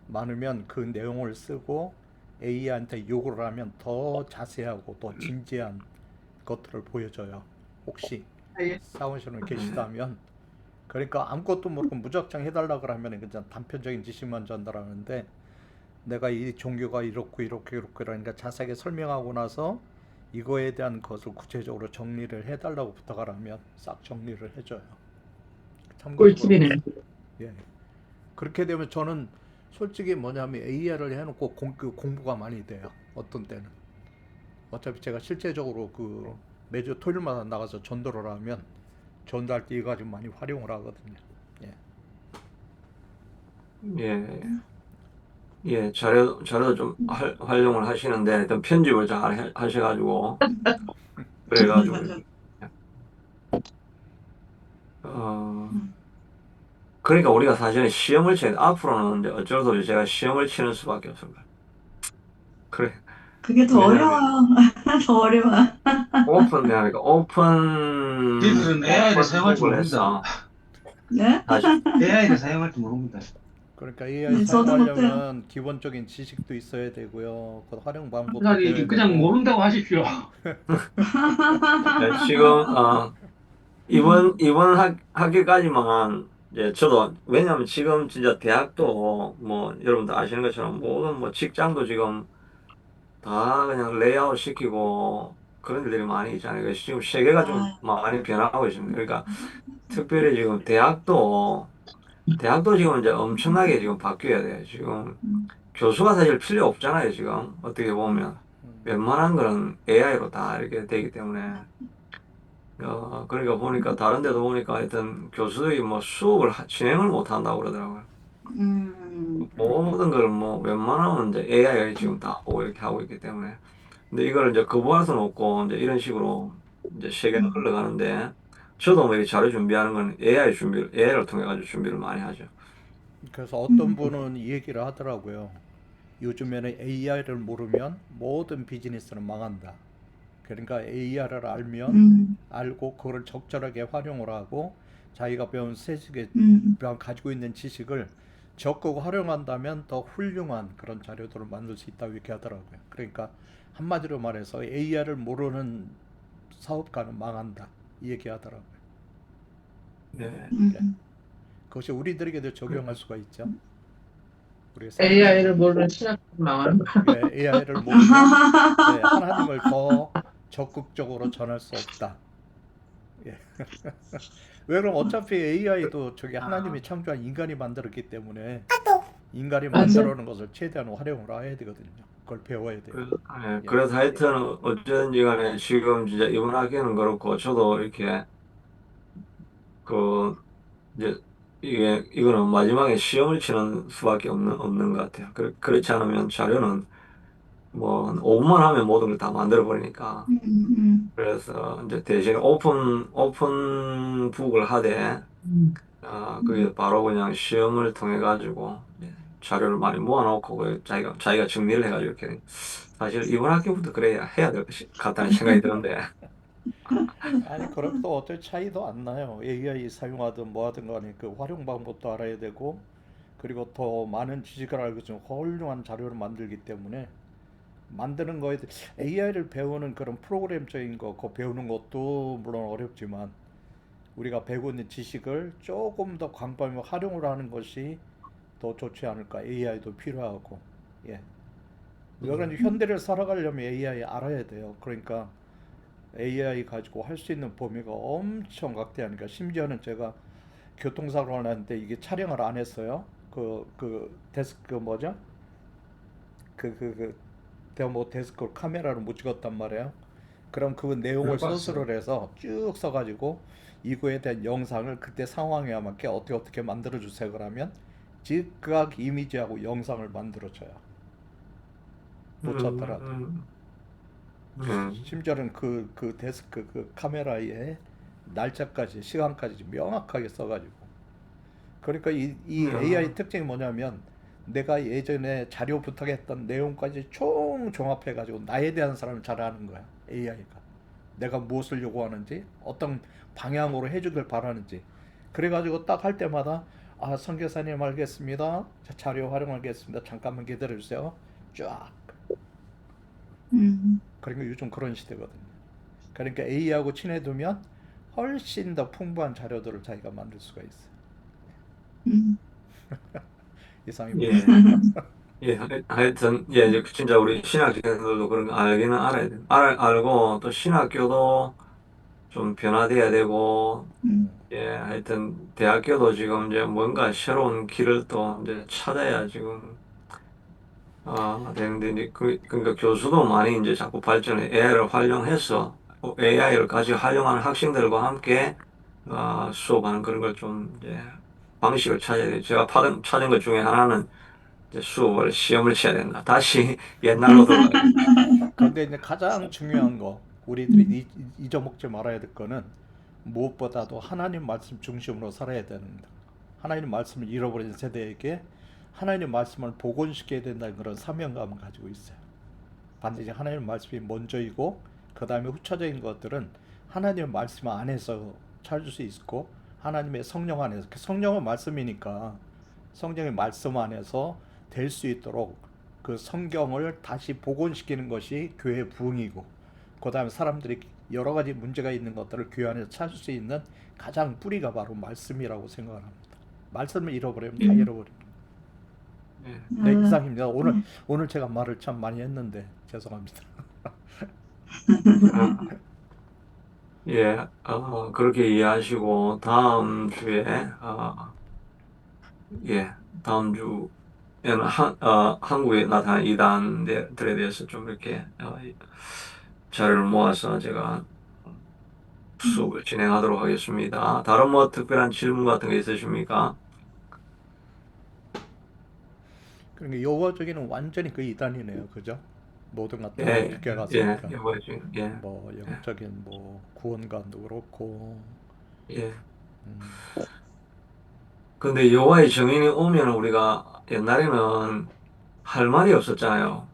많으면 그 내용을 쓰고 AI한테 요구를 하면 더 자세하고 더 진지한 것들을 보여줘요. 혹시 사무실에 네, 계시다면 그러니까 아무것도 모르고 무작정 해달라 그러면 그냥 단편적인 지식만 전달하는데 내가 이 종교가 이렇고 이렇게 이렇게 그러니까 자세하게 설명하고 나서 이거에 대한 것을 구체적으로 정리를 해달라고 부탁을 하면 싹 정리를 해줘요. 참고적으로 꿀팁이네. 보세요. 예. 그렇게 되면 저는 솔직히 뭐냐면 AI를 해놓고 공부가 많이 돼요. 어떤 때는. 어차피 제가 실제적으로 그 매주 토요일마다 나가서 전도를 하면 전도할 때 이거 가지고 많이 활용을 하거든요. 예. 예, 예, 자료 좀 활용을 하시는데 일단 편집을 잘 하셔가지고 그래가지고 맞아. 어 음. 그러니까 우리가 사실은 시험을 쳐야 돼. 앞으로는 이제 어쩔 수 없이 제가 시험을 치는 수밖에 없을 거예요. 그래. 그게 더 왜냐하면 어려워요. 더 어려워. 그러니까 저희들은 AI를 오픈 사용할 줄 북을 모릅니다. 해서 네? 다시 AI를 사용할 줄 모릅니다. 그러니까 AI 네, 저도 못해요. 사용하려면 기본적인 지식도 있어야 되고요. 그 활용 방법도 차라리 배워야 그냥 되고. 모른다고 하십시오. 지금 이번 학기까지만 이제 저도 왜냐하면 지금 진짜 대학도 뭐 여러분들 아시는 것처럼 모든 뭐 직장도 지금 다 그냥 레이아웃 시키고 그런 일들이 많이 있잖아요. 그래서 지금 세계가 좀 아, 많이 변하고 있습니다. 그러니까 특별히 지금 대학도 지금 이제 엄청나게 지금 바뀌어야 돼요. 지금 음, 교수가 사실 필요 없잖아요. 지금 어떻게 보면 웬만한 거는 AI로 다 이렇게 되기 때문에 그러니까 보니까 다른 데도 보니까 하여튼 교수들이 뭐 수업을 진행을 못 한다고 그러더라고요. 음, 모든 걸 뭐 웬만하면 이제 AI가 지금 다 하고 이렇게 하고 있기 때문에 근데 이걸 이제 거부할 수는 없고 이제 이런 식으로 이제 세계가 음, 흘러가는데 저도 뭐 이렇게 자료 준비하는 건 AI를 통해 가지고 준비를 많이 하죠. 그래서 어떤 음, 분은 이 얘기를 하더라고요. 요즘에는 AI를 모르면 모든 비즈니스는 망한다. 그러니까 AI를 알면 음, 알고 그걸 적절하게 활용을 하고 자기가 배운 세식에 음, 가지고 있는 지식을 적극 활용한다면 더 훌륭한 그런 자료들을 만들 수 있다고 이렇게 하더라고요. 그러니까 한마디로 말해서 AI를 모르는 사업가는 망한다. 이 얘기 하더라고요. 네. 예. 음. 그것이 우리들에게도 적용할 수가 있죠. 우리가 AI를 생각하는 모르는 신학교 망하는 거. 예, AI를 모르면 예, 하나님을 더 적극적으로 전할 수 없다. 예. 왜 그럼 어차피 AI도 저기 하나님이 창조한 인간이 만들었기 때문에 인간이 맞아. 만들어 놓은 것을 최대한 활용을 해야 되거든요. 그걸 배워야 돼요. 예. 그래서 하여튼 어쨌든지 간에 지금 진짜 이번 학기는 그렇고 저도 이렇게 그 이제 이거는 마지막에 시험을 치는 수밖에 없는 것 같아요. 그렇지 않으면 자료는 뭐 5분만 하면 모든 걸 다 만들어 버리니까. 음. 그래서 이제 대신 오픈북을 하되 음. 그게 바로 그냥 시험을 통해 가지고 이제 자료를 많이 모아놓고 자기가 정리를 해가지고 이렇게 사실 이번 학기부터 그래야 해야 될 것 같다는 생각이 드는데 아니 그럼 또 어떤 차이도 안 나요. AI 사용하든 뭐 하든 간에 그 활용 방법도 알아야 되고 그리고 더 많은 지식을 알고 좀 훌륭한 자료를 만들기 때문에 만드는 거에 AI를 배우는 그런 프로그램적인 거 그거 배우는 것도 물론 어렵지만 우리가 배우고 있는 지식을 조금 더 광범위하게 활용을 하는 것이 더 좋지 않을까. AI도 필요하고. 예. 우리가 이제 현대를 살아가려면 AI 알아야 돼요. 그러니까 AI 가지고 할 수 있는 범위가 엄청 각대하니까 심지어는 제가 교통사고가 났는데 이게 촬영을 안 했어요. 데스크 뭐죠? 그 데모 데스크 카메라로 못 찍었단 말이에요. 그럼 그 내용을 블랙박스. 서술을 해서 쭉 써가지고 이거에 대한 영상을 그때 상황에 맞게 어떻게 만들어 주세요. 그러면 즉각 이미지하고 영상을 만들어줘요. 못 찾더라도. 음. 심지어는 그 데스크 그 카메라에 날짜까지 시간까지 명확하게 써가지고. 그러니까 이 AI 특징이 뭐냐면 내가 예전에 자료 부탁했던 내용까지 총 종합해가지고 나에 대한 사람을 잘 아는 거야. AI가. 내가 무엇을 요구하는지 어떤 방향으로 해주길 바라는지. 그래가지고 딱 할 때마다 아, 선교사님 알겠습니다. 자, 자료 활용하겠습니다. 잠깐만 기다려주세요. 쫙. 그러니까 요즘 그런 시대거든요. 그러니까 AI하고 친해두면 훨씬 더 풍부한 자료들을 자기가 만들 수가 있어요. 이상입니다. 예. 하여튼, 예, 이제 진짜 우리 신학생들도 그런 거 알기는 알아야 돼. 알고, 또 신학교도 좀 변화돼야 되고, 예, 하여튼, 대학교도 지금 이제 뭔가 새로운 길을 또 이제 찾아야 지금, 되는데, 이제 그러니까 교수도 많이 이제 자꾸 발전해, AI를 활용해서, AI를 같이 활용하는 학생들과 함께, 수업하는 그런 걸 좀, 이제, 방식을 찾아야 돼요. 제가 찾은 것 중에 하나는, 이제 시험을 쳐야 된다. 다시 옛날로 돌아가. 그런데 이제 가장 중요한 거 우리들이 잊어먹지 말아야 될 거는 무엇보다도 하나님 말씀 중심으로 살아야 됩니다. 하나님 말씀을 잃어버린 세대에게 하나님 말씀을 복원시켜야 된다는 그런 사명감을 가지고 있어요. 반드시 하나님 말씀이 먼저이고 그 다음에 후차적인 것들은 하나님의 말씀 안에서 찾을 수 있고 하나님의 성령 안에서 성령은 말씀이니까 성령의 말씀 안에서 될 수 있도록 그 성경을 다시 복원시키는 것이 교회 부흥이고 그 다음에 사람들이 여러 가지 문제가 있는 것들을 교회 안에서 찾을 수 있는 가장 뿌리가 바로 말씀이라고 생각을 합니다. 말씀을 잃어버리면 다 잃어버립니다. 네, 이상입니다. 오늘 제가 말을 참 많이 했는데 죄송합니다. 예, 그렇게 이해하시고 다음 주에 예, 다음 주에는 한국에 나타난 이단들에 대해서 좀 이렇게 자료를 모아서 제가 수업을 진행하도록 하겠습니다. 다른 뭐 특별한 질문 같은 게 있으십니까? 그러니까 요거저기는 완전히 그 이단이네요, 그죠? 모든 것들 예, 어떻게 예, 갔으니까 이거지. 예, 뭐 영적인 뭐 구원관도 그렇고 예. 음, 근데 여호와의 증인이 오면 우리가 옛날에는 할 말이 없었잖아요.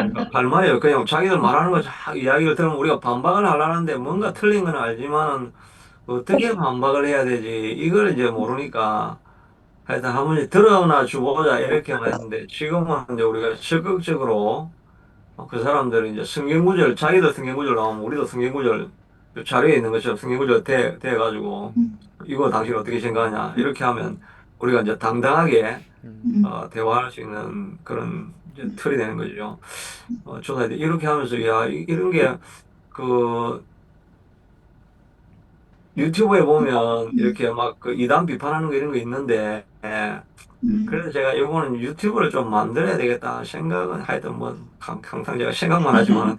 그러니까 할 말이 그냥 자기들 말하는 거 이야기를 들으면 우리가 반박을 하려는데 뭔가 틀린 건 알지만 어떻게 반박을 해야 되지 이걸 이제 모르니까 하여튼 한 번씩 들어나 주보자 이렇게만 했는데 지금은 이제 우리가 적극적으로 그 사람들은 이제 성경구절 자기들 성경구절 나오면 우리도 성경구절 자료에 있는 것처럼 성경구절 돼가지고 이거 당신 어떻게 생각하냐 이렇게 하면 우리가 이제 당당하게 대화할 수 있는 그런 이제 틀이 되는 거죠. 조사해 이렇게 하면서 야 이런 게 그 유튜브에 보면 이렇게 막 그 이단 비판하는 거 이런 거 있는데 그래서 제가 이거는 유튜브를 좀 만들어야 되겠다 생각은 하여튼 뭐 항상 제가 생각만 하지만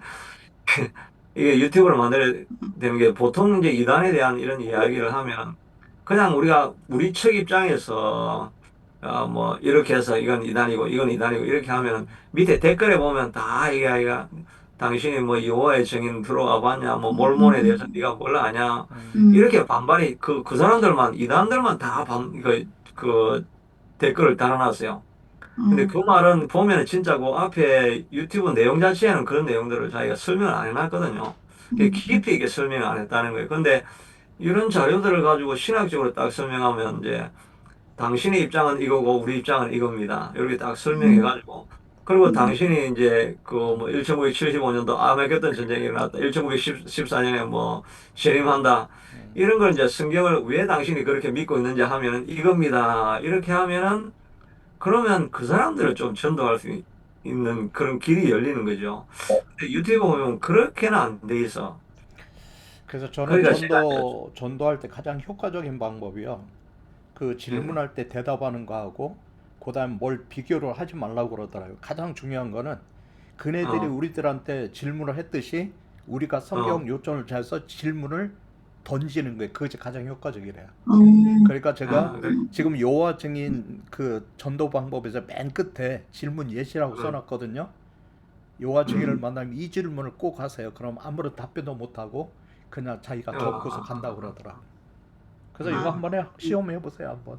이게 유튜브를 만들어야 되는 게 보통 이제 이단에 대한 이런 이야기를 하면 그냥 우리가 우리 측 입장에서 뭐 이렇게 해서 이건 이단이고 이건 이단이고 이렇게 하면 밑에 댓글에 보면 다 이게 당신이 뭐 여호와의 증인 들어가 봤냐 뭐 몰몬에 대해서 네가 뭘 아냐 이렇게 반발이 그 사람들만 이단들만 그 댓글을 달아놨어요. 근데 그 말은 보면 진짜 그 앞에 유튜브 내용 자체에는 그런 내용들을 자기가 설명을 안 해놨거든요. 깊이 있게 설명을 안 했다는 거예요. 근데 이런 자료들을 가지고 신학적으로 딱 설명하면 이제 당신의 입장은 이거고 우리 입장은 이겁니다. 이렇게 딱 설명해가지고 그리고 당신이 이제 그 뭐 1975년도 아메게돈 전쟁이 일어났다. 1914년에 뭐 재림한다. 이런 걸 이제 성경을 왜 당신이 그렇게 믿고 있는지 하면은 이겁니다. 이렇게 하면은 그러면 그 사람들을 좀 전도할 수 있는 그런 길이 열리는 거죠. 근데 유튜브 보면 그렇게는 안 돼 있어. 그래서 저는 그러니까 제가 전도할 때 가장 효과적인 방법이요. 그 질문할 때 대답하는 거하고 그다음 뭘 비교를 하지 말라고 그러더라고요. 가장 중요한 거는 그네들이 어, 우리들한테 질문을 했듯이 우리가 성경 어, 요점을 잘 써 질문을 던지는 거예요. 그것이 가장 효과적이래요. 음, 그러니까 제가 아, 그래. 지금 여호와 증인 그 전도 방법에서 맨 끝에 질문 예시라고 어, 써놨거든요. 여호와 증인을 만나면 이 질문을 꼭 하세요. 그럼 아무런 답변도 못하고 그냥 자기가 적고서 간다고 어, 그러더라고요. 그래서 이거 음, 한번 시험해 보세요 한번.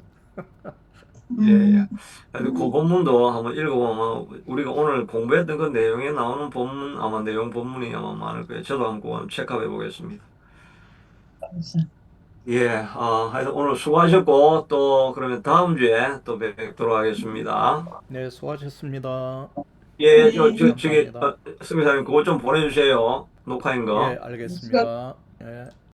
예, 예. 음, 그래도 그 본문도 한번 읽어보면 우리가 오늘 공부했던 그 내용에 나오는 본문 아마 내용 본문이 아마 많을 거예요. 저도 한번 체크해 보겠습니다. 예, 하여튼 오늘 수고하셨고 또 그러면 다음 주에 또 뵙도록 하겠습니다. 네, 수고하셨습니다. 예, 네. 저기 감사합니다. 승비사님 그거 좀 보내주세요. 녹화인 예, 거. 알겠습니다. 예.